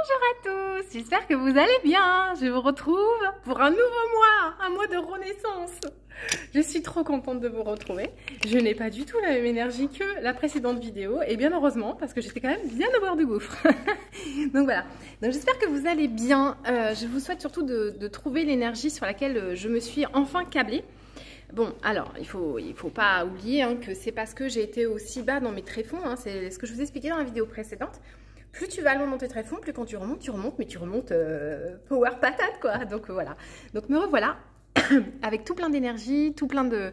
Bonjour à tous, j'espère que vous allez bien. Je vous retrouve pour un nouveau mois, un mois de renaissance. Je suis trop contente de vous retrouver. Je n'ai pas du tout la même énergie que la précédente vidéo et bien heureusement parce que j'étais quand même bien au bord du gouffre. Donc voilà, donc j'espère que vous allez bien. Je vous souhaite surtout de trouver l'énergie sur laquelle je me suis enfin câblée. Bon, alors, il faut pas oublier que c'est parce que j'ai été aussi bas dans mes tréfonds, c'est ce que je vous expliquais dans la vidéo précédente. Plus tu vas loin dans tes tréfonds, plus quand tu remontes, mais tu remontes power patate, quoi. Donc voilà. Donc me revoilà, avec tout plein d'énergie, tout plein de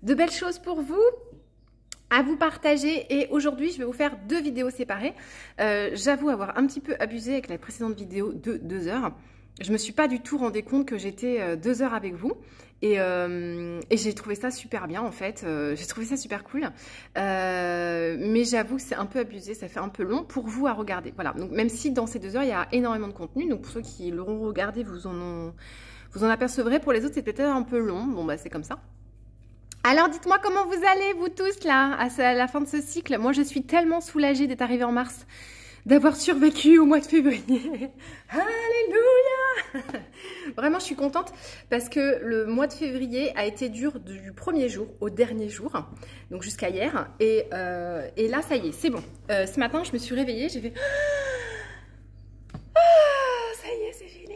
belles choses pour vous, à vous partager. Et aujourd'hui, je vais vous faire deux vidéos séparées. J'avoue avoir un petit peu abusé avec la précédente vidéo de 2 heures. Je me suis pas du tout rendu compte que j'étais 2 heures avec vous et j'ai trouvé ça super bien en fait, j'ai trouvé ça super cool, mais j'avoue que c'est un peu abusé, ça fait un peu long pour vous à regarder, voilà. Donc même si dans ces 2 heures il y a énormément de contenu, donc pour ceux qui l'auront regardé vous en apercevrez, pour les autres c'est peut-être un peu long, bon bah c'est comme ça. Alors dites-moi comment vous allez vous tous là à la fin de ce cycle. Moi je suis tellement soulagée d'être arrivée en mars, d'avoir survécu au mois de février. Alléluia. Vraiment, je suis contente parce que le mois de février a été dur du premier jour au dernier jour, donc jusqu'à hier. Et là, ça y est, c'est bon. Ce matin, je me suis réveillée, j'ai fait... ça y est, c'est fini.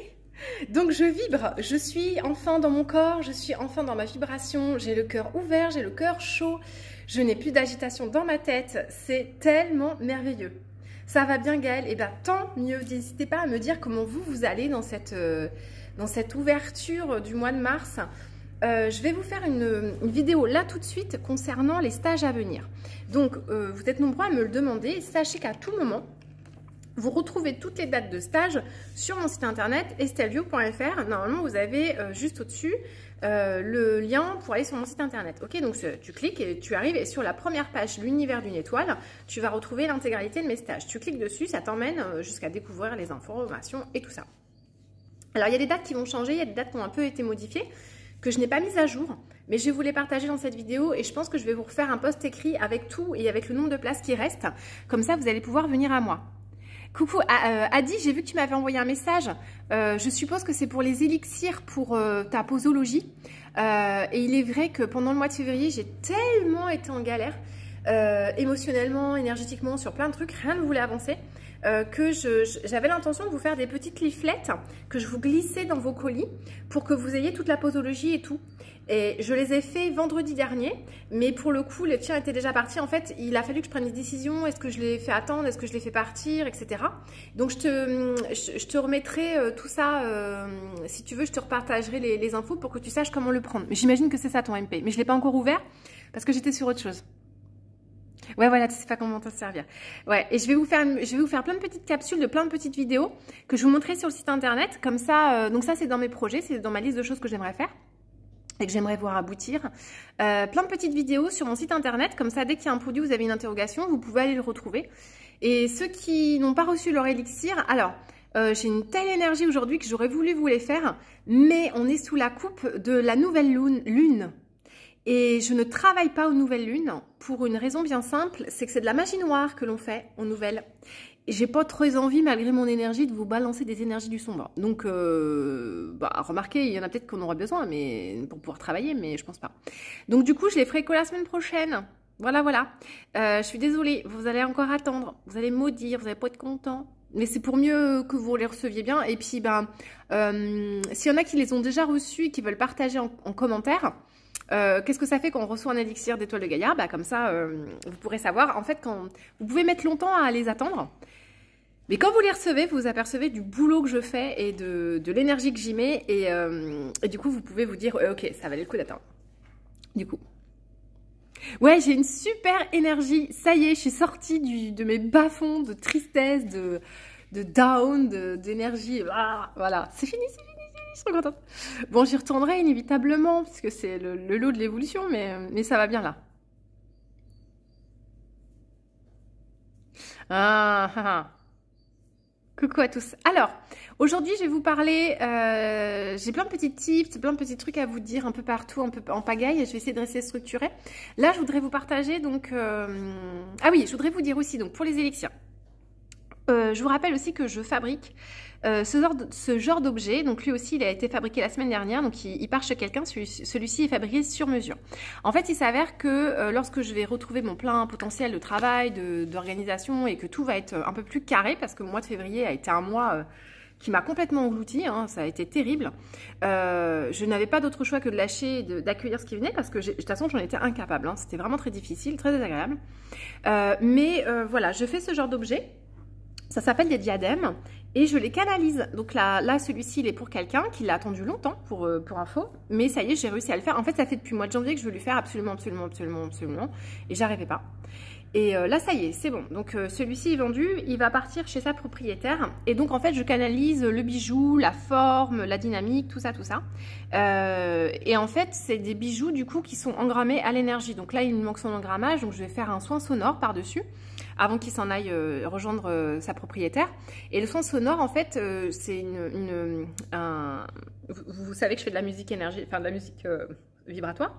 Donc je vibre, je suis enfin dans mon corps, je suis enfin dans ma vibration, j'ai le cœur ouvert, j'ai le cœur chaud, je n'ai plus d'agitation dans ma tête, c'est tellement merveilleux. Ça va bien Gaëlle? Et bien tant mieux, n'hésitez pas à me dire comment vous allez dans cette ouverture du mois de mars. Je vais vous faire une vidéo là tout de suite concernant les stages à venir. Donc vous êtes nombreux à me le demander, sachez qu'à tout moment, vous retrouvez toutes les dates de stage sur mon site internet estelvio.fr. Normalement, vous avez juste au-dessus le lien pour aller sur mon site internet. Ok, donc tu cliques et tu arrives et sur la première page, l'univers d'une étoile, tu vas retrouver l'intégralité de mes stages. Tu cliques dessus, ça t'emmène jusqu'à découvrir les informations et tout ça. Alors, il y a des dates qui vont changer, il y a des dates qui ont un peu été modifiées, que je n'ai pas mises à jour, mais je vais vous les partager dans cette vidéo et je pense que je vais vous refaire un post écrit avec tout et avec le nombre de places qui restent. Comme ça, vous allez pouvoir venir à moi. Coucou Adi, j'ai vu que tu m'avais envoyé un message. Je suppose que c'est pour les élixirs pour ta posologie. Et il est vrai que pendant le mois de février, j'ai tellement été en galère, émotionnellement, énergétiquement, sur plein de trucs, rien ne voulait avancer, que j'avais l'intention de vous faire des petites leaflets que je vous glissais dans vos colis pour que vous ayez toute la posologie et tout. Et je les ai fait vendredi dernier, mais pour le coup, les tiens étaient déjà partis. En fait, il a fallu que je prenne des décisions. Est-ce que je les fais attendre? Est-ce que je les fais partir? Etc. Donc, je te remettrai tout ça. Si tu veux, je te repartagerai les infos pour que tu saches comment le prendre. Mais j'imagine que c'est ça ton MP. Mais je ne l'ai pas encore ouvert parce que j'étais sur autre chose. Ouais, voilà, tu sais pas comment t'en servir. Ouais, et je vais vous faire plein de petites capsules, de plein de petites vidéos que je vous montrerai sur le site internet. Comme ça, donc ça, c'est dans mes projets, c'est dans ma liste de choses que j'aimerais faire et que j'aimerais voir aboutir. Plein de petites vidéos sur mon site internet, comme ça, dès qu'il y a un produit, vous avez une interrogation, vous pouvez aller le retrouver. Et ceux qui n'ont pas reçu leur élixir, alors, j'ai une telle énergie aujourd'hui que j'aurais voulu vous les faire, mais on est sous la coupe de la nouvelle lune. Et je ne travaille pas aux nouvelles lunes pour une raison bien simple, c'est que c'est de la magie noire que l'on fait aux nouvelles. Et j'ai pas trop envie, malgré mon énergie, de vous balancer des énergies du sombre. Donc, remarquez, il y en a peut-être qu'on aurait besoin pour pouvoir travailler, mais je pense pas. Donc, du coup, je les ferai que la semaine prochaine. Voilà, voilà. Je suis désolée, vous allez encore attendre. Vous allez maudire, vous allez pas être content. Mais c'est pour mieux que vous les receviez bien. Et puis, s'il y en a qui les ont déjà reçus et qui veulent partager en commentaire, qu'est-ce que ça fait quand on reçoit un élixir d'étoile de Gaïa? Comme ça, vous pourrez savoir. En fait, vous pouvez mettre longtemps à les attendre. Mais quand vous les recevez, vous apercevez du boulot que je fais et de l'énergie que j'y mets. Et du coup, vous pouvez vous dire, ok, ça valait le coup d'attendre. Du coup. Ouais, j'ai une super énergie. Ça y est, je suis sortie de mes bas-fonds de tristesse, de down, d'énergie. Voilà, c'est fini, c'est fini. Je suis trop contente. Bon, j'y retournerai inévitablement, puisque c'est le lot de l'évolution, mais ça va bien là. Coucou à tous. Alors, aujourd'hui, je vais vous parler, j'ai plein de petits tips, plein de petits trucs à vous dire un peu partout, un peu en pagaille, et je vais essayer de rester structurée. Là, je voudrais vous partager, donc... Ah oui, je voudrais vous dire aussi, donc pour les élixirs, Je vous rappelle aussi que je fabrique ce genre d'objet. Donc lui aussi, il a été fabriqué la semaine dernière. Donc il part chez quelqu'un. Celui-ci est fabriqué sur mesure. En fait, il s'avère que lorsque je vais retrouver mon plein potentiel de travail, d'organisation et que tout va être un peu plus carré, parce que le mois de février a été un mois qui m'a complètement engloutie, hein, ça a été terrible. Je n'avais pas d'autre choix que de lâcher, d'accueillir ce qui venait, parce que de toute façon, j'en étais incapable. Hein. C'était vraiment très difficile, très désagréable. Voilà, je fais ce genre d'objet. Ça s'appelle des diadèmes et je les canalise. Donc là celui-ci, il est pour quelqu'un qui l'a attendu longtemps pour info. Mais ça y est, j'ai réussi à le faire. En fait, ça fait depuis le mois de janvier que je veux lui faire absolument. Et j'arrivais pas. Et là, ça y est, c'est bon. Donc celui-ci est vendu, il va partir chez sa propriétaire. Et donc en fait, je canalise le bijou, la forme, la dynamique, tout ça. Et en fait, c'est des bijoux du coup qui sont engrammés à l'énergie. Donc là, il me manque son engrammage, donc je vais faire un soin sonore par-dessus avant qu'il s'en aille rejoindre sa propriétaire. Et le soin sonore, en fait, c'est vous savez que je fais de la musique de la musique vibratoire.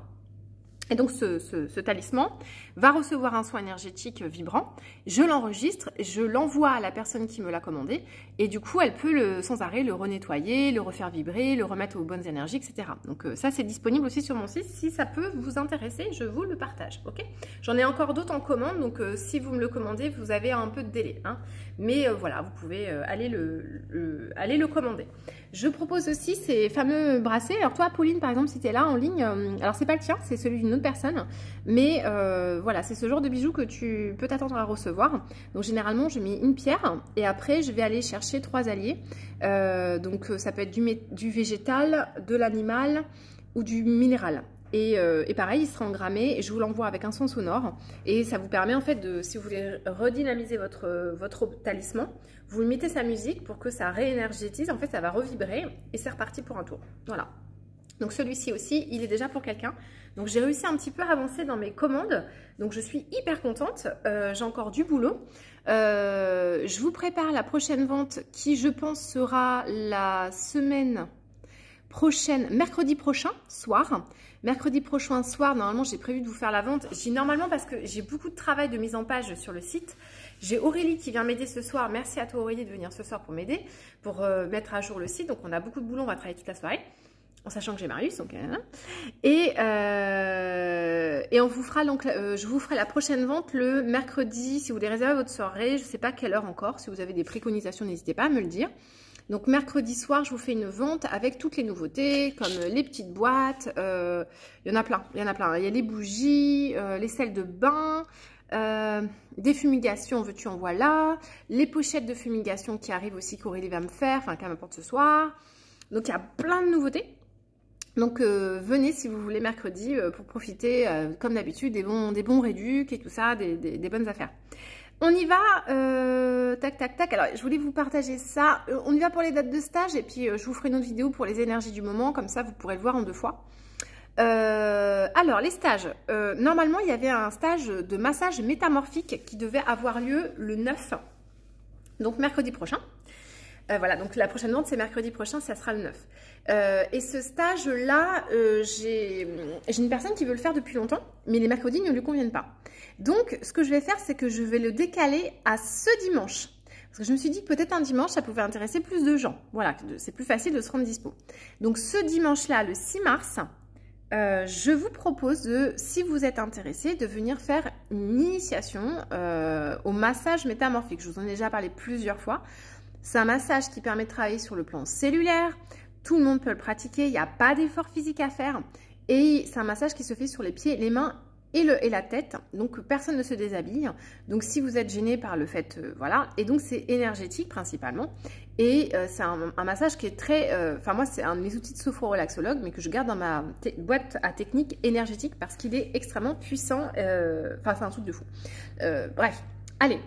Et donc ce talisman va recevoir un soin énergétique vibrant, je l'enregistre, je l'envoie à la personne qui me l'a commandé et du coup elle peut sans arrêt le renettoyer, le refaire vibrer, le remettre aux bonnes énergies, etc. Donc ça c'est disponible aussi sur mon site, si ça peut vous intéresser, je vous le partage, ok? J'en ai encore d'autres en commande, donc si vous me le commandez, vous avez un peu de délai, hein. Mais voilà, vous pouvez aller le commander. Je propose aussi ces fameux bracelets. Alors toi, Pauline, par exemple, si tu es là en ligne, alors c'est pas le tien, c'est celui d'une autre personne. Mais voilà, c'est ce genre de bijoux que tu peux t'attendre à recevoir. Donc généralement, je mets une pierre et après, je vais aller chercher 3 alliés. Donc ça peut être du végétal, de l'animal ou du minéral. Et pareil, il sera engrammé et je vous l'envoie avec un son sonore. Et ça vous permet en fait de, si vous voulez redynamiser votre talisman, vous lui mettez sa musique pour que ça réénergétise. En fait, ça va revibrer et c'est reparti pour un tour. Voilà. Donc celui-ci aussi, il est déjà pour quelqu'un. Donc j'ai réussi un petit peu à avancer dans mes commandes. Donc je suis hyper contente. J'ai encore du boulot. Je vous prépare la prochaine vente qui, je pense, sera la semaine prochaine, mercredi prochain soir. Mercredi prochain soir, normalement, j'ai prévu de vous faire la vente. Je dis normalement parce que j'ai beaucoup de travail de mise en page sur le site. J'ai Aurélie qui vient m'aider ce soir. Merci à toi Aurélie de venir ce soir pour m'aider, pour mettre à jour le site. Donc on a beaucoup de boulot, on va travailler toute la soirée, en sachant que j'ai Marius. Donc, et on vous fera donc, je vous ferai la prochaine vente le mercredi. Si vous voulez réserver votre soirée, je ne sais pas quelle heure encore. Si vous avez des préconisations, n'hésitez pas à me le dire. Donc mercredi soir, je vous fais une vente avec toutes les nouveautés, comme les petites boîtes, il y en a plein, il y a les bougies, les sels de bain, des fumigations, veux-tu en voilà, les pochettes de fumigation qui arrivent aussi qu'Aurélie va me faire, enfin qu'elle m'apporte ce soir. Donc il y a plein de nouveautés. Donc venez si vous voulez mercredi pour profiter, comme d'habitude, des bons réducs et tout ça, des bonnes affaires. On y va, tac. Alors, je voulais vous partager ça. On y va pour les dates de stage et puis je vous ferai une autre vidéo pour les énergies du moment. Comme ça, vous pourrez le voir en 2 fois. Alors, les stages. Normalement, il y avait un stage de massage métamorphique qui devait avoir lieu le 9. Donc, mercredi prochain. Voilà, donc la prochaine vente, c'est mercredi prochain, ça sera le 9. Et ce stage-là, j'ai une personne qui veut le faire depuis longtemps, mais les mercredis ne lui conviennent pas. Donc, ce que je vais faire, c'est que je vais le décaler à ce dimanche. Parce que je me suis dit que peut-être un dimanche, ça pouvait intéresser plus de gens. Voilà, c'est plus facile de se rendre dispo. Donc, ce dimanche-là, le 6 mars, je vous propose, si vous êtes intéressé, de venir faire une initiation au massage métamorphique. Je vous en ai déjà parlé plusieurs fois. C'est un massage qui permet de travailler sur le plan cellulaire. Tout le monde peut le pratiquer. Il n'y a pas d'effort physique à faire. Et c'est un massage qui se fait sur les pieds, les mains et la tête. Donc, personne ne se déshabille. Donc, si vous êtes gêné par le fait, voilà. Et donc, c'est énergétique principalement. Et c'est un massage qui est très... Enfin, moi, c'est un de mes outils de sophrorelaxologue, mais que je garde dans ma boîte à technique énergétique parce qu'il est extrêmement puissant. Enfin, c'est un truc de fou. Bref, allez.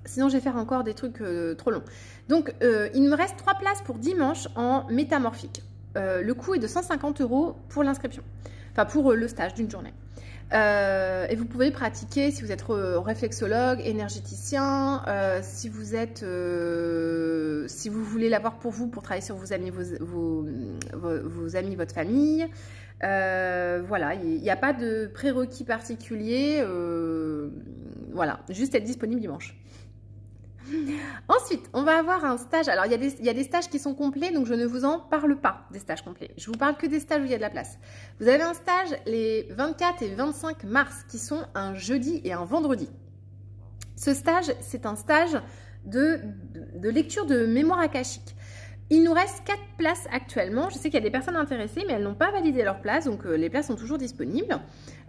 Sinon, je vais faire encore des trucs trop longs. Donc, il me reste 3 places pour dimanche en métamorphique. Le coût est de 150 € pour l'inscription. Enfin, pour le stage d'une journée. Et vous pouvez pratiquer si vous êtes réflexologue, énergéticien, si vous voulez l'avoir pour vous, pour travailler sur vos amis, vos amis, votre famille. Voilà, il n'y a pas de prérequis particulier. Voilà, juste être disponible dimanche. Ensuite, on va avoir un stage. Alors, il y a des stages qui sont complets, donc je ne vous en parle pas des stages complets. Je vous parle que des stages où il y a de la place. Vous avez un stage les 24 et 25 mars, qui sont un jeudi et un vendredi. Ce stage, c'est un stage de lecture de mémoire akashique. Il nous reste 4 places actuellement. Je sais qu'il y a des personnes intéressées, mais elles n'ont pas validé leur place, donc les places sont toujours disponibles.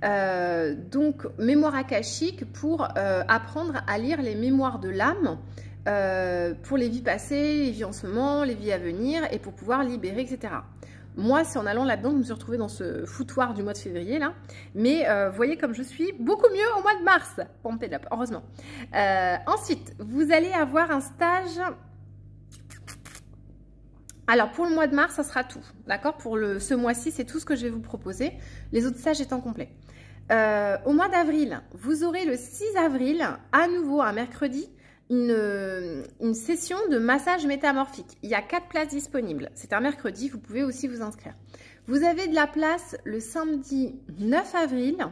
Donc, mémoire akashique pour apprendre à lire les mémoires de l'âme pour les vies passées, les vies en ce moment, les vies à venir, et pour pouvoir libérer, etc. Moi, c'est en allant là-dedans que je me suis retrouvée dans ce foutoir du mois de février, là. Mais voyez comme je suis beaucoup mieux au mois de mars. Pompé up, heureusement. Ensuite, vous allez avoir un stage... Alors, pour le mois de mars, ça sera tout. D'accord? Pour ce mois-ci, c'est tout ce que je vais vous proposer. Les autres stages étant complets. Au mois d'avril, vous aurez le 6 avril, à nouveau, un mercredi, une session de massage métamorphique. Il y a 4 places disponibles. C'est un mercredi, vous pouvez aussi vous inscrire. Vous avez de la place le samedi 9 avril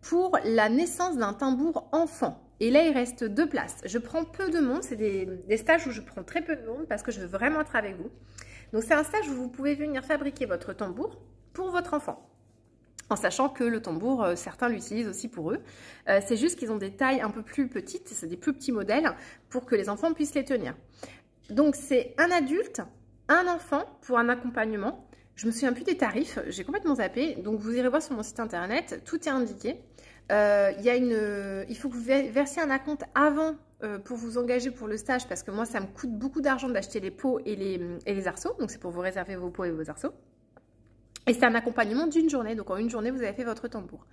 pour la naissance d'un tambour enfant. Et là, il reste 2 places. Je prends peu de monde. C'est des stages où je prends très peu de monde parce que je veux vraiment être avec vous. Donc, c'est un stage où vous pouvez venir fabriquer votre tambour pour votre enfant. En sachant que le tambour, certains l'utilisent aussi pour eux. C'est juste qu'ils ont des tailles un peu plus petites, c'est des plus petits modèles pour que les enfants puissent les tenir. Donc, c'est un adulte, un enfant pour un accompagnement. Je me souviens plus des tarifs, j'ai complètement zappé. Donc, vous irez voir sur mon site internet, tout est indiqué. Il faut que vous versiez un acompte avant pour vous engager pour le stage parce que moi, ça me coûte beaucoup d'argent d'acheter les pots et les arceaux. Donc, c'est pour vous réserver vos pots et vos arceaux. Et c'est un accompagnement d'une journée. Donc, en une journée, vous avez fait votre tambour.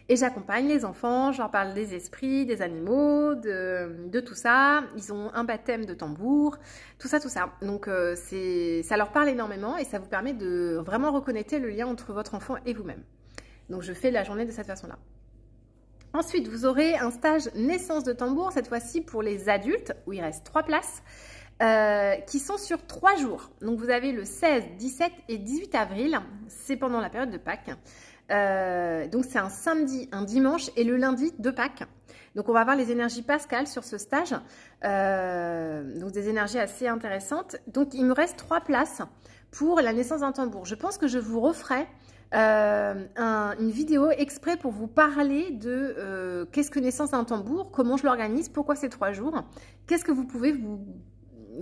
Et j'accompagne les enfants, je leur parle des esprits, des animaux, de tout ça. Ils ont un baptême de tambour, tout ça, tout ça. Donc, ça leur parle énormément et ça vous permet de vraiment reconnecter le lien entre votre enfant et vous-même. Donc, je fais la journée de cette façon-là. Ensuite, vous aurez un stage naissance de tambour, cette fois-ci pour les adultes, où il reste 3 places. Qui sont sur 3 jours. Donc, vous avez le 16, 17 et 18 avril. C'est pendant la période de Pâques. Donc, c'est un samedi, un dimanche et le lundi de Pâques. Donc, on va avoir les énergies pascales sur ce stage. Donc, des énergies assez intéressantes. Donc, il me reste 3 places pour la naissance d'un tambour. Je pense que je vous referai une vidéo exprès pour vous parler de qu'est-ce que naissance d'un tambour, comment je l'organise, pourquoi c'est 3 jours, qu'est-ce que vous pouvez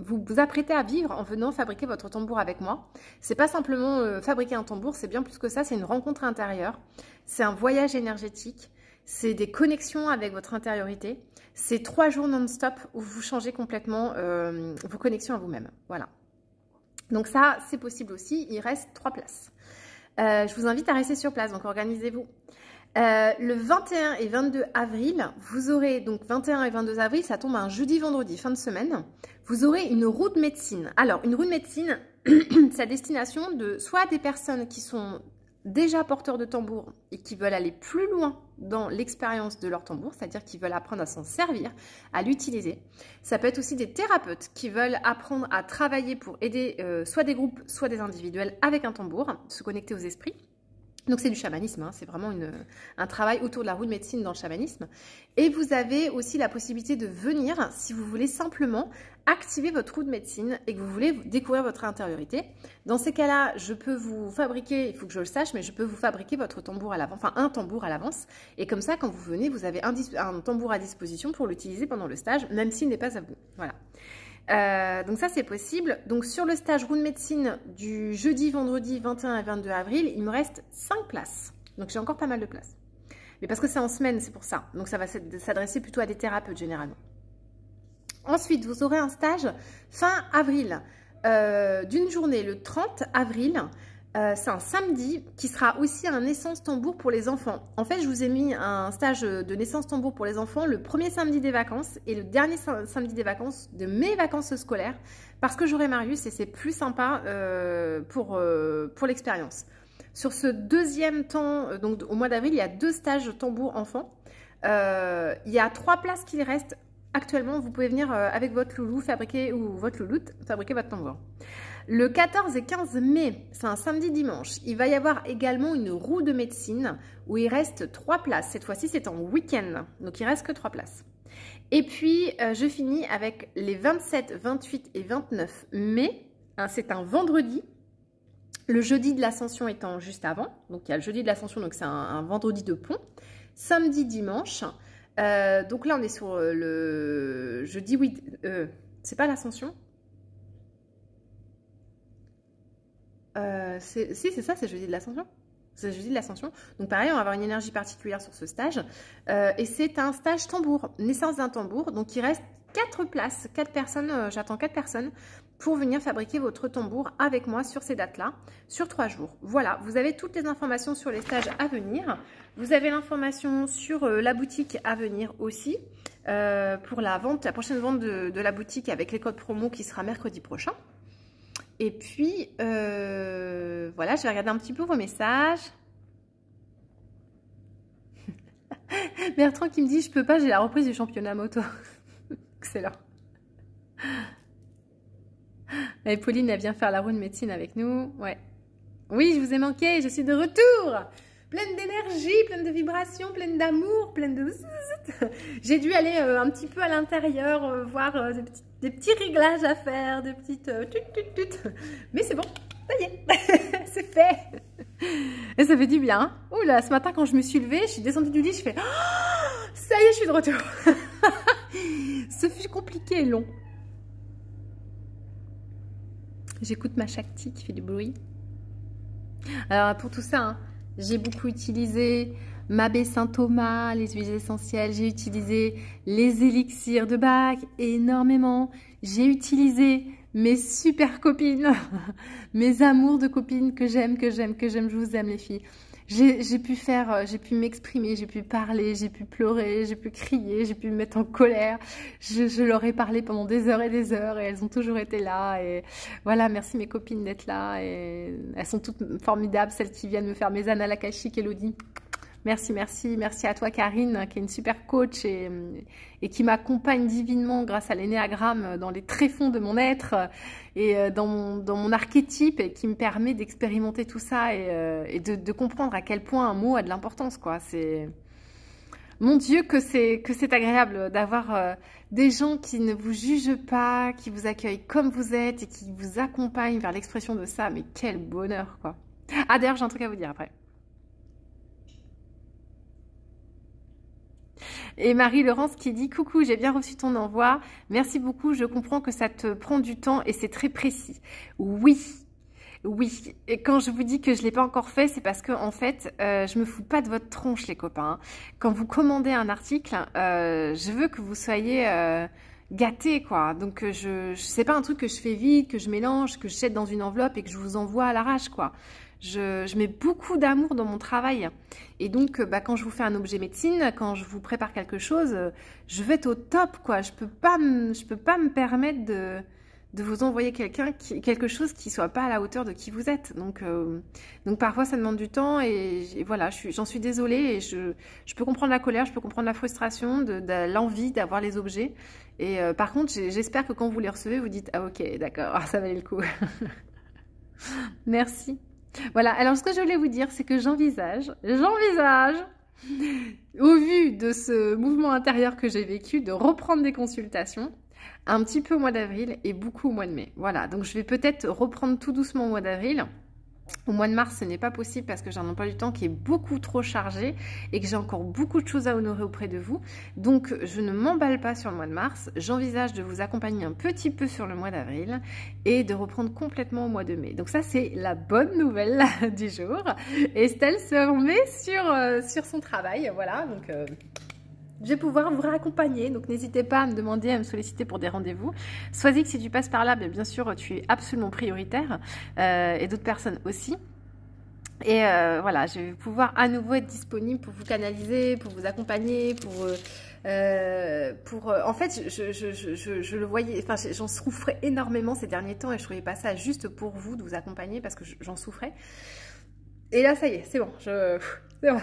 vous apprêtez à vivre en venant fabriquer votre tambour avec moi. C'est pas simplement fabriquer un tambour, c'est bien plus que ça, c'est une rencontre intérieure, c'est un voyage énergétique, c'est des connexions avec votre intériorité, c'est 3 jours non-stop où vous changez complètement vos connexions à vous-même. Voilà. Donc ça, c'est possible aussi, il reste 3 places. Je vous invite à rester sur place, donc organisez-vous. Le 21 et 22 avril, vous aurez, donc 21 et 22 avril, ça tombe un jeudi-vendredi, fin de semaine, vous aurez une roue de médecine. Alors, une roue de médecine, c'est à destination de soit des personnes qui sont déjà porteurs de tambour et qui veulent aller plus loin dans l'expérience de leur tambour, c'est-à-dire qui veulent apprendre à s'en servir, à l'utiliser. Ça peut être aussi des thérapeutes qui veulent apprendre à travailler pour aider soit des groupes, soit des individuels avec un tambour, se connecter aux esprits. Donc, c'est du chamanisme, hein, c'est vraiment un travail autour de la roue de médecine dans le chamanisme. Et vous avez aussi la possibilité de venir, si vous voulez simplement activer votre roue de médecine et que vous voulez découvrir votre intériorité. Dans ces cas-là, je peux vous fabriquer, il faut que je le sache, mais je peux vous fabriquer votre tambour à l'avance, enfin un tambour à l'avance. Et comme ça, quand vous venez, vous avez un tambour à disposition pour l'utiliser pendant le stage, même s'il n'est pas à vous. Voilà. Donc ça c'est possible. Donc sur le stage roue de médecine du jeudi, vendredi 21 et 22 avril, il me reste 5 places. Donc j'ai encore pas mal de places. Mais parce que c'est en semaine, c'est pour ça. Donc ça va s'adresser plutôt à des thérapeutes généralement. Ensuite, vous aurez un stage fin avril d'une journée, le 30 avril. C'est un samedi qui sera aussi un naissance tambour pour les enfants. En fait, je vous ai mis un stage de naissance tambour pour les enfants le premier samedi des vacances et le dernier samedi des vacances de mes vacances scolaires parce que j'aurai Marius et c'est plus sympa pour l'expérience. Sur ce deuxième temps, donc au mois d'avril, il y a 2 stages tambour enfants. Il y a 3 places qui restent. Actuellement, vous pouvez venir avec votre loulou fabriquer ou votre louloute fabriquer votre tambour. Le 14 et 15 mai, c'est un samedi-dimanche, il va y avoir également une roue de médecine où il reste 3 places. Cette fois-ci, c'est en week-end, donc il reste que 3 places. Et puis, je finis avec les 27, 28 et 29 mai. Hein, c'est un vendredi. Le jeudi de l'Ascension étant juste avant. Donc, il y a le jeudi de l'Ascension, donc c'est un vendredi de pont. Samedi, dimanche. Donc là, on est sur le jeudi, oui. C'est pas l'Ascension? Si, c'est ça, c'est jeudi de l'Ascension. C'est jeudi de l'Ascension. Donc pareil, on va avoir une énergie particulière sur ce stage. Et c'est un stage tambour, naissance d'un tambour. Donc il reste 4 places, 4 personnes, j'attends 4 personnes pour venir fabriquer votre tambour avec moi sur ces dates-là, sur 3 jours. Voilà, vous avez toutes les informations sur les stages à venir. Vous avez l'information sur la boutique à venir aussi, pour la prochaine vente de la boutique avec les codes promo qui sera mercredi prochain. Et puis, voilà, je vais regarder un petit peu vos messages. Bertrand qui me dit, je peux pas, j'ai la reprise du championnat moto. Excellent. Et Pauline, elle vient faire la roue de médecine avec nous. Ouais. Oui, je vous ai manqué, je suis de retour. Pleine d'énergie, pleine de vibrations, pleine d'amour, pleine de... J'ai dû aller un petit peu à l'intérieur, voir des petits réglages à faire, des petites... Mais c'est bon, ça y est, c'est fait. Et ça fait du bien. Ouh là, ce matin, quand je me suis levée, je suis descendue du lit, je fais... Oh, ça y est, je suis de retour. Ce fut compliqué et long. J'écoute ma Shakti qui fait du bruit. Alors, pour tout ça... Hein, j'ai beaucoup utilisé ma baie Saint-Thomas, les huiles essentielles. J'ai utilisé les élixirs de Bach énormément. J'ai utilisé mes super copines, mes amours de copines que j'aime, que j'aime, que j'aime. Je vous aime les filles. J'ai pu m'exprimer, j'ai pu parler, j'ai pu pleurer, j'ai pu crier, j'ai pu me mettre en colère. Je leur ai parlé pendant des heures et elles ont toujours été là. Et voilà, merci mes copines d'être là. Et elles sont toutes formidables, celles qui viennent me faire mes annales akashiques, Elodie. Merci, merci. Merci à toi, Karine, qui est une super coach et qui m'accompagne divinement grâce à l'énéagramme dans les tréfonds de mon être et dans mon archétype et qui me permet d'expérimenter tout ça et de comprendre à quel point un mot a de l'importance, quoi. C'est... Mon Dieu, que c'est agréable d'avoir des gens qui ne vous jugent pas, qui vous accueillent comme vous êtes et qui vous accompagnent vers l'expression de ça. Mais quel bonheur, quoi. Ah, d'ailleurs, j'ai un truc à vous dire après. Et Marie-Laurence qui dit « Coucou, j'ai bien reçu ton envoi. Merci beaucoup, je comprends que ça te prend du temps et c'est très précis. » Oui, oui. Et quand je vous dis que je ne l'ai pas encore fait, c'est parce que en fait, je me fous pas de votre tronche, les copains. Quand vous commandez un article, je veux que vous soyez... gâté, quoi. Donc c'est pas un truc que je fais vite, que je mélange, que je jette dans une enveloppe et que je vous envoie à l'arrache, quoi. Je mets beaucoup d'amour dans mon travail. Et donc, quand je vous fais un objet médecine, quand je vous prépare quelque chose, je vais être au top, quoi. Je peux pas me permettre de vous envoyer quelque chose qui soit pas à la hauteur de qui vous êtes. Donc parfois, ça demande du temps et voilà, j'en suis désolée et je peux comprendre la colère, je peux comprendre la frustration, de l'envie d'avoir les objets. Et par contre, j'espère que quand vous les recevez, vous dites « Ah ok, d'accord, ça valait le coup. » Merci. Voilà, alors ce que je voulais vous dire, c'est que j'envisage, au vu de ce mouvement intérieur que j'ai vécu, de reprendre des consultations un petit peu au mois d'avril et beaucoup au mois de mai. Voilà, donc je vais peut-être reprendre tout doucement au mois d'avril. Au mois de mars, ce n'est pas possible parce que j'ai un emploi du temps qui est beaucoup trop chargé et que j'ai encore beaucoup de choses à honorer auprès de vous. Donc, je ne m'emballe pas sur le mois de mars. J'envisage de vous accompagner un petit peu sur le mois d'avril et de reprendre complètement au mois de mai. Donc ça, c'est la bonne nouvelle du jour. Estelle se remet sur son travail. Voilà, donc... je vais pouvoir vous raccompagner, donc n'hésitez pas à me demander, à me solliciter pour des rendez-vous. Sois-y que si tu passes par là, bien sûr, tu es absolument prioritaire, et d'autres personnes aussi. Et voilà, je vais pouvoir à nouveau être disponible pour vous canaliser, pour vous accompagner, en fait, je le voyais, enfin, j'en souffrais énormément ces derniers temps et je trouvais pas ça juste pour vous de vous accompagner parce que j'en souffrais. Et là, ça y est, c'est bon, c'est bon.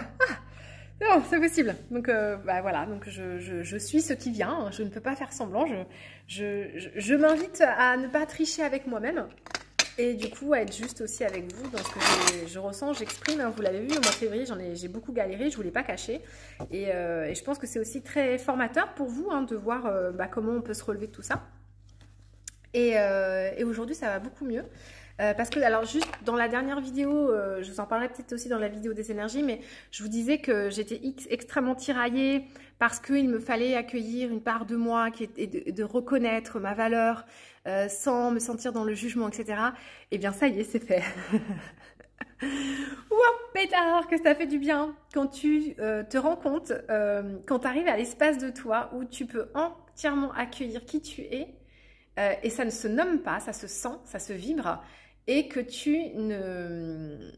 Non, c'est possible. Donc voilà, donc je suis ce qui vient. Je ne peux pas faire semblant. Je m'invite à ne pas tricher avec moi-même. Et du coup, être juste aussi avec vous dans ce que je ressens, j'exprime. Hein, vous l'avez vu, au mois de février, j'ai beaucoup galéré, je ne vous l'ai pas caché. Et je pense que c'est aussi très formateur pour vous hein, de voir comment on peut se relever de tout ça. Et aujourd'hui, ça va beaucoup mieux. Parce que, alors juste dans la dernière vidéo, je vous en parlerai peut-être aussi dans la vidéo des énergies, mais je vous disais que j'étais extrêmement tiraillée parce qu'il me fallait accueillir une part de moi et de reconnaître ma valeur sans me sentir dans le jugement, etc. Eh bien, ça y est, c'est fait. Wow, pétard, que ça fait du bien quand tu te rends compte, quand tu arrives à l'espace de toi où tu peux entièrement accueillir qui tu es. Et ça ne se nomme pas, ça se sent, ça se vibre, et que tu ne...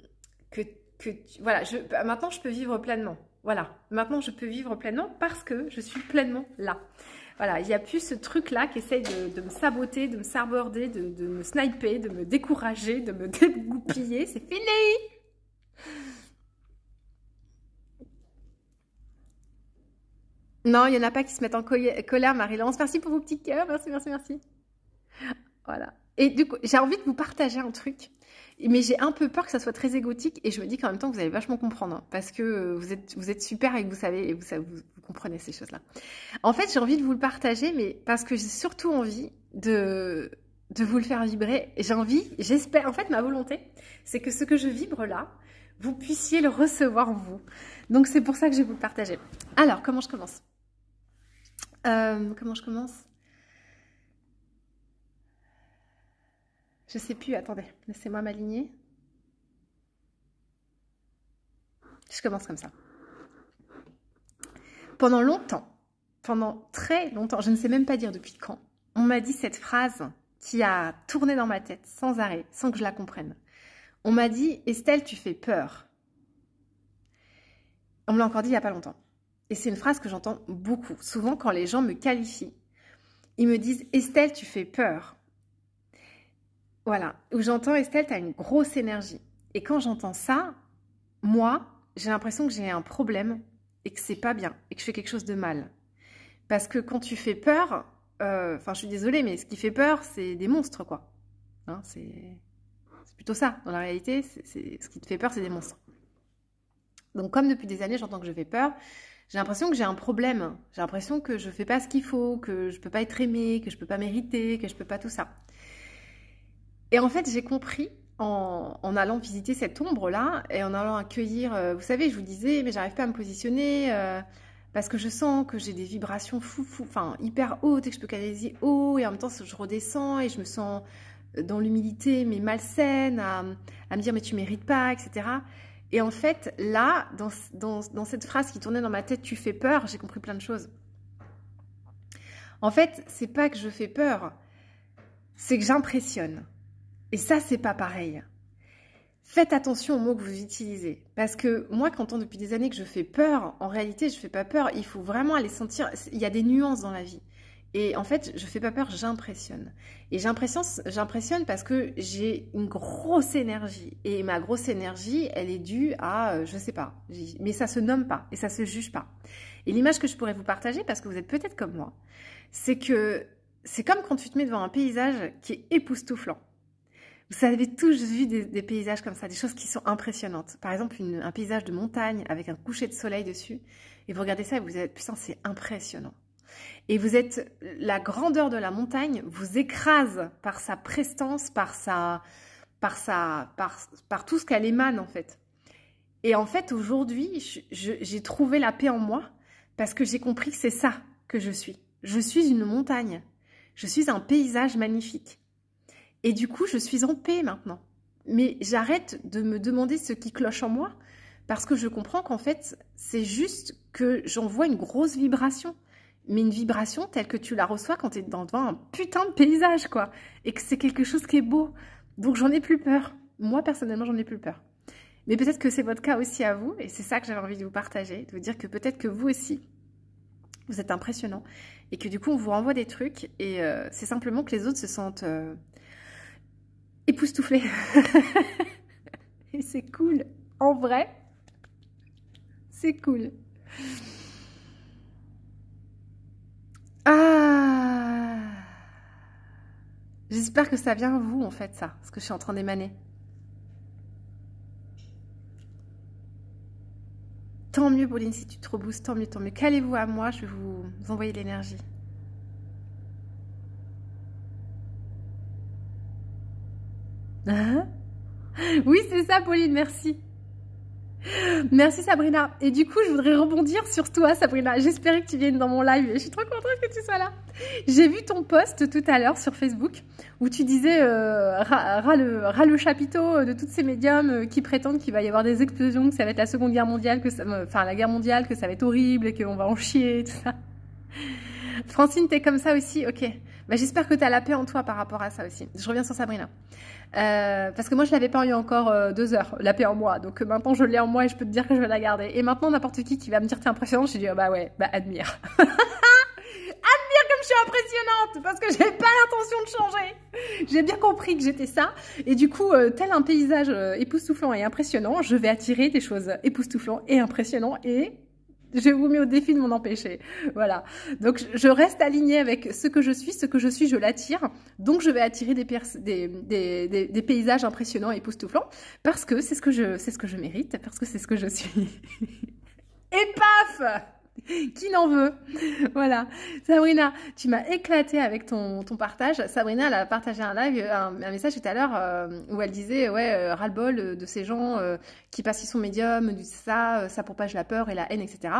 voilà, maintenant je peux vivre pleinement. Voilà, maintenant je peux vivre pleinement parce que je suis pleinement là. Voilà, il n'y a plus ce truc-là qui essaye de me saboter, de me saborder, de me sniper, de me décourager, de me dégoupiller. C'est fini! Non, il n'y en a pas qui se mettent en colère, Marie-Laurence. Merci pour vos petits cœurs. Merci, merci, merci. Voilà. Et du coup, j'ai envie de vous partager un truc, mais j'ai un peu peur que ça soit très égotique et je me dis qu'en même temps, vous allez vachement comprendre hein, parce que vous êtes super et que vous savez et vous comprenez ces choses-là. En fait, j'ai envie de vous le partager, mais parce que j'ai surtout envie de vous le faire vibrer. J'ai envie, j'espère, en fait, ma volonté, c'est que ce que je vibre là, vous puissiez le recevoir en vous. Donc, c'est pour ça que je vais vous le partager. Alors, comment je commence Comment je commence Je sais plus, attendez, laissez-moi m'aligner. Je commence comme ça. Pendant longtemps, pendant très longtemps, je ne sais même pas dire depuis quand, on m'a dit cette phrase qui a tourné dans ma tête sans arrêt, sans que je la comprenne. On m'a dit « Estelle, tu fais peur ». On me l'a encore dit il n'y a pas longtemps. Et c'est une phrase que j'entends beaucoup. Souvent, quand les gens me qualifient, ils me disent « Estelle, tu fais peur ». Voilà, où j'entends « Estelle, tu as une grosse énergie ». Et quand j'entends ça, moi, j'ai l'impression que j'ai un problème et que c'est pas bien et que je fais quelque chose de mal. Parce que quand tu fais peur, enfin je suis désolée, mais ce qui fait peur, c'est des monstres, quoi. Hein, c'est plutôt ça. Dans la réalité, ce qui te fait peur, c'est des monstres. Donc comme depuis des années, j'entends que je fais peur, j'ai l'impression que j'ai un problème. J'ai l'impression que je fais pas ce qu'il faut, que je peux pas être aimée, que je peux pas mériter, que je peux pas tout ça. Et en fait, j'ai compris en allant visiter cette ombre-là et en allant accueillir, vous savez, je vous disais, mais j'arrive pas à me positionner parce que je sens que j'ai des vibrations enfin hyper hautes et que je peux canaliser haut et en même temps je redescends et je me sens dans l'humilité mais malsaine à me dire mais tu mérites pas, etc. Et en fait, là, dans cette phrase qui tournait dans ma tête, tu fais peur, j'ai compris plein de choses. En fait, c'est pas que je fais peur, c'est que j'impressionne. Et ça, c'est pas pareil. Faites attention aux mots que vous utilisez. Parce que moi, quand on depuis des années que je fais peur, en réalité, je fais pas peur. Il faut vraiment aller sentir. Il y a des nuances dans la vie. Et en fait, je fais pas peur, j'impressionne. Et j'impressionne parce que j'ai une grosse énergie. Et ma grosse énergie, elle est due à, je sais pas. Mais ça se nomme pas et ça se juge pas. Et l'image que je pourrais vous partager, parce que vous êtes peut-être comme moi, c'est que c'est comme quand tu te mets devant un paysage qui est époustouflant. Vous avez tous vu des paysages comme ça, des choses qui sont impressionnantes. Par exemple, un paysage de montagne avec un coucher de soleil dessus. Et vous regardez ça et vous êtes, putain, c'est impressionnant. Et vous êtes, la grandeur de la montagne vous écrase par sa prestance, par tout ce qu'elle émane en fait. Et en fait, aujourd'hui, j'ai trouvé la paix en moi parce que j'ai compris que c'est ça que je suis. Je suis une montagne. Je suis un paysage magnifique. Et du coup, je suis en paix maintenant. Mais j'arrête de me demander ce qui cloche en moi parce que je comprends qu'en fait, c'est juste que j'envoie une grosse vibration. Mais une vibration telle que tu la reçois quand tu es devant un putain de paysage, quoi. Et que c'est quelque chose qui est beau. Donc, j'en ai plus peur. Moi, personnellement, j'en ai plus peur. Mais peut-être que c'est votre cas aussi à vous. Et c'est ça que j'avais envie de vous partager. De vous dire que peut-être que vous aussi, vous êtes impressionnant. Et que du coup, on vous renvoie des trucs. Et c'est simplement que les autres se sentent... époustouflé. Et c'est cool. En vrai, c'est cool. Ah. J'espère que ça vient à vous, en fait, ça, ce que je suis en train d'émaner. Tant mieux, Pauline, si tu te reboostes, tant mieux, tant mieux. Calez-vous à moi, je vais vous envoyer de l'énergie. Hein? Oui, c'est ça, Pauline, merci. Merci, Sabrina. Et du coup, je voudrais rebondir sur toi, Sabrina. J'espérais que tu viennes dans mon live. Je suis trop contente que tu sois là. J'ai vu ton post tout à l'heure sur Facebook où tu disais ras le chapiteau de toutes ces médiums qui prétendent qu'il va y avoir des explosions, que ça va être la Seconde Guerre mondiale, enfin la guerre mondiale, que ça va être horrible et qu'on va en chier, tout ça. Francine, t'es comme ça aussi? Ok. Bah, j'espère que t'as la paix en toi par rapport à ça aussi. Je reviens sur Sabrina. Parce que moi, je l'avais pas eu encore 2 heures, la paix en moi. Donc maintenant, je l'ai en moi et je peux te dire que je vais la garder. Et maintenant, n'importe qui va me dire t'es impressionnante, je dis bah ouais, bah admire. Admire comme je suis impressionnante parce que j'ai pas l'intention de changer. J'ai bien compris que j'étais ça. Et du coup, tel un paysage époustouflant et impressionnant, je vais attirer des choses époustouflantes et impressionnantes et je vous mets au défi de m'en empêcher. Voilà. Donc, je reste alignée avec ce que je suis. Ce que je suis, je l'attire. Donc, je vais attirer des paysages impressionnants et époustouflants parce que c'est ce que je mérite, parce que c'est ce que je suis. Et paf! Qui n'en veut? Voilà. Sabrina, tu m'as éclaté avec ton partage. Sabrina, elle a partagé un live, un message tout à l'heure où elle disait, ouais, ras-le-bol de ces gens qui passent, ils sont médiums, ça propage la peur et la haine, etc.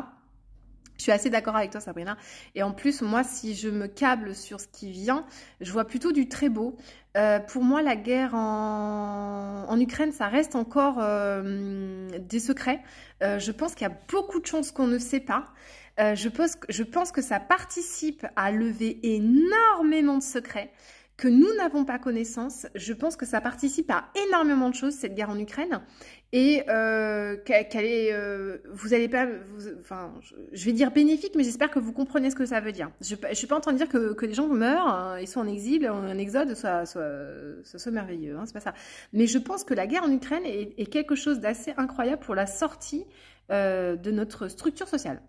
Je suis assez d'accord avec toi, Sabrina. Et en plus, moi, si je me câble sur ce qui vient, je vois plutôt du très beau. Pour moi, la guerre en Ukraine, ça reste encore des secrets. Je pense qu'il y a beaucoup de choses qu'on ne sait pas. Je pense que ça participe à lever énormément de secrets que nous n'avons pas connaissance. Je pense que ça participe à énormément de choses, cette guerre en Ukraine. Et qu'elle est, vous allez pas, enfin, je vais dire bénéfique, mais j'espère que vous comprenez ce que ça veut dire. Je suis pas en train de dire que les gens meurent, hein, ils sont en exil, en exode, soit merveilleux, hein, c'est pas ça. Mais je pense que la guerre en Ukraine est quelque chose d'assez incroyable pour la sortie de notre structure sociale.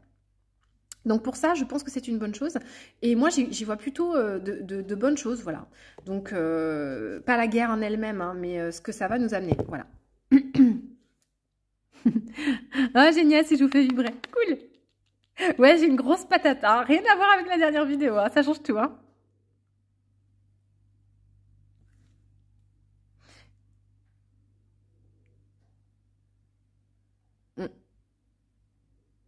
Donc pour ça, je pense que c'est une bonne chose. Et moi, j'y vois plutôt de bonnes choses, voilà. Donc, pas la guerre en elle-même, hein, mais ce que ça va nous amener, voilà. Ah, génial, si je vous fais vibrer. Cool. Ouais, j'ai une grosse patate, hein. Rien à voir avec la dernière vidéo, hein. Ça change tout, hein.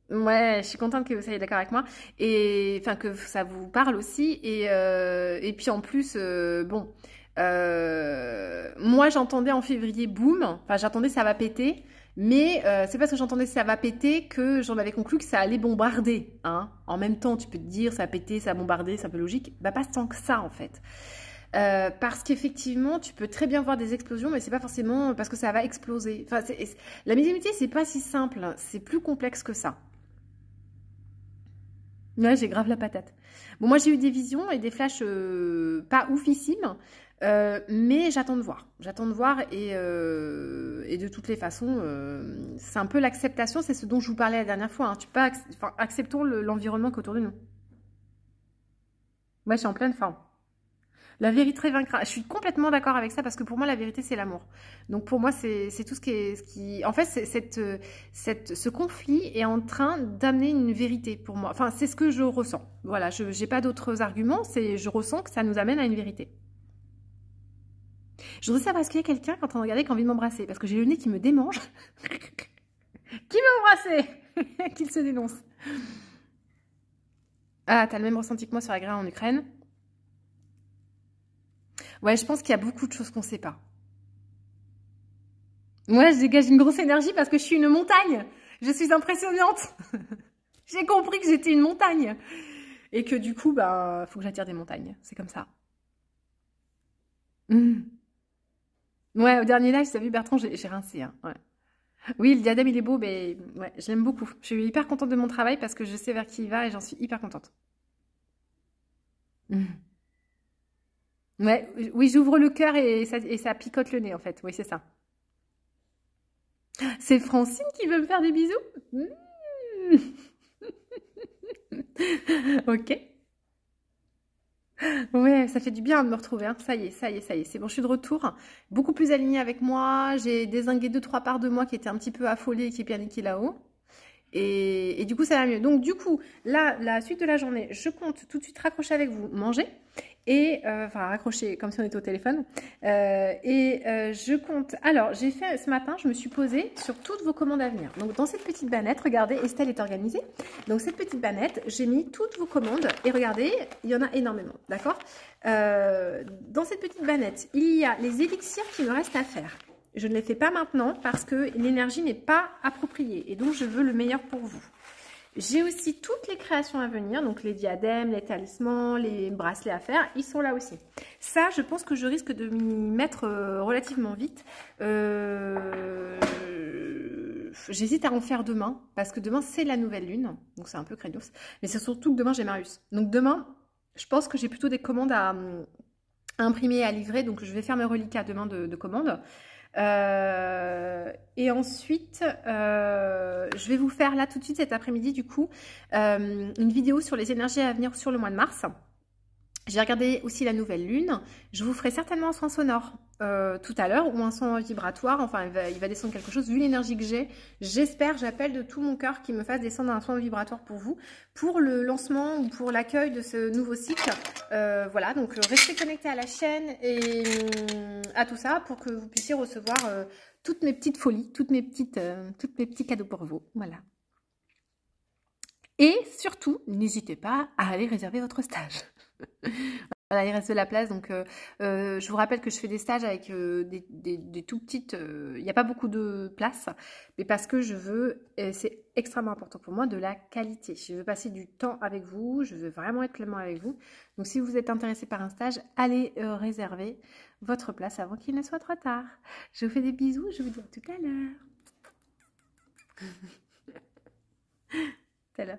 Ouais, je suis contente que vous soyez d'accord avec moi et enfin que ça vous parle aussi et puis en plus bon moi j'entendais en février boum, enfin j'entendais ça va péter mais c'est parce que j'entendais ça va péter que j'en avais conclu que ça allait bombarder hein. En même temps tu peux te dire ça a pété, ça a bombardé, c'est un peu logique, bah pas tant que ça en fait. Parce qu'effectivement, tu peux très bien voir des explosions, mais c'est pas forcément parce que ça va exploser. Enfin, la médiumnité, c'est pas si simple, c'est plus complexe que ça. Ouais, j'ai grave la patate. Bon, moi, j'ai eu des visions et des flashs pas oufissimes, mais j'attends de voir. J'attends de voir et de toutes les façons, c'est un peu l'acceptation, c'est ce dont je vous parlais la dernière fois. Hein. Enfin, acceptons l'environnement qui est autour de nous. Moi, je suis en pleine forme. La vérité vaincra. Je suis complètement d'accord avec ça parce que pour moi, la vérité, c'est l'amour. Donc pour moi, c'est tout ce qui... En fait, ce conflit est en train d'amener une vérité pour moi. Enfin, c'est ce que je ressens. Voilà, je n'ai pas d'autres arguments. Je ressens que ça nous amène à une vérité. Je voudrais savoir, est-ce qu'il y a quelqu'un qui est en train de regarder qui a envie de m'embrasser? Parce que j'ai le nez qui me démange. Qui veut m'embrasser? Qu'il se dénonce. Ah, t'as le même ressenti que moi sur la guerre en Ukraine. Ouais, je pense qu'il y a beaucoup de choses qu'on ne sait pas. Moi, je dégage une grosse énergie parce que je suis une montagne. Je suis impressionnante. J'ai compris que j'étais une montagne. Et que du coup, bah, faut que j'attire des montagnes. C'est comme ça. Mmh. Ouais, au dernier live, tu as vu Bertrand, j'ai rincé. Hein. Ouais. Oui, le diadème, il est beau, mais ouais, je l'aime beaucoup. Je suis hyper contente de mon travail parce que je sais vers qui il va et j'en suis hyper contente. Mmh. Ouais, oui, j'ouvre le cœur et ça picote le nez, en fait. Oui, c'est ça. C'est Francine qui veut me faire des bisous? Mmh. Ok. Ouais, ça fait du bien de me retrouver, hein. Ça y est, ça y est, ça y est. C'est bon, je suis de retour. Beaucoup plus alignée avec moi. J'ai dézingué deux, trois parts de moi qui étaient un petit peu affolées et qui pianiquaient là-haut. Et du coup, ça va mieux. Donc, du coup, là, la suite de la journée, je compte tout de suite raccrocher avec vous, manger. Et, enfin, raccrocher comme si on était au téléphone. Je compte. Alors, j'ai fait ce matin, je me suis posée sur toutes vos commandes à venir. Donc, dans cette petite bannette, regardez, Estelle est organisée. Donc, cette petite bannette, j'ai mis toutes vos commandes. Et regardez, il y en a énormément. D'accord. Dans cette petite bannette, il y a les élixirs qui me restent à faire. Je ne les fais pas maintenant parce que l'énergie n'est pas appropriée et donc je veux le meilleur pour vous. J'ai aussi toutes les créations à venir, donc les diadèmes, les talismans, les bracelets à faire, ils sont là aussi. Ça, je pense que je risque de m'y mettre relativement vite. J'hésite à en faire demain parce que demain c'est la nouvelle lune, donc c'est un peu craignos. Mais c'est surtout que demain j'ai Marius. Donc demain, je pense que j'ai plutôt des commandes à imprimer et à livrer, donc je vais faire mes reliquats demain de commandes. Et ensuite, je vais vous faire là tout de suite cet après-midi du coup une vidéo sur les énergies à venir sur le mois de mars. J'ai regardé aussi la nouvelle lune. Je vous ferai certainement un son sonore tout à l'heure ou un son vibratoire. Enfin, il va descendre quelque chose vu l'énergie que j'ai. J'espère, j'appelle de tout mon cœur qu'il me fasse descendre un son vibratoire pour vous, pour le lancement ou pour l'accueil de ce nouveau cycle. Voilà, donc restez connectés à la chaîne et à tout ça pour que vous puissiez recevoir toutes mes petites folies, tous mes petits cadeaux pour vous. Voilà. Et surtout, n'hésitez pas à aller réserver votre stage. Voilà, il reste de la place, donc je vous rappelle que je fais des stages avec des tout petites... Il n'y a pas beaucoup de place, mais parce que je veux, c'est extrêmement important pour moi, de la qualité. Je veux passer du temps avec vous, je veux vraiment être pleinement avec vous. Donc si vous êtes intéressé par un stage, allez réserver votre place avant qu'il ne soit trop tard. Je vous fais des bisous, je vous dis à tout à l'heure. Tout à l'heure.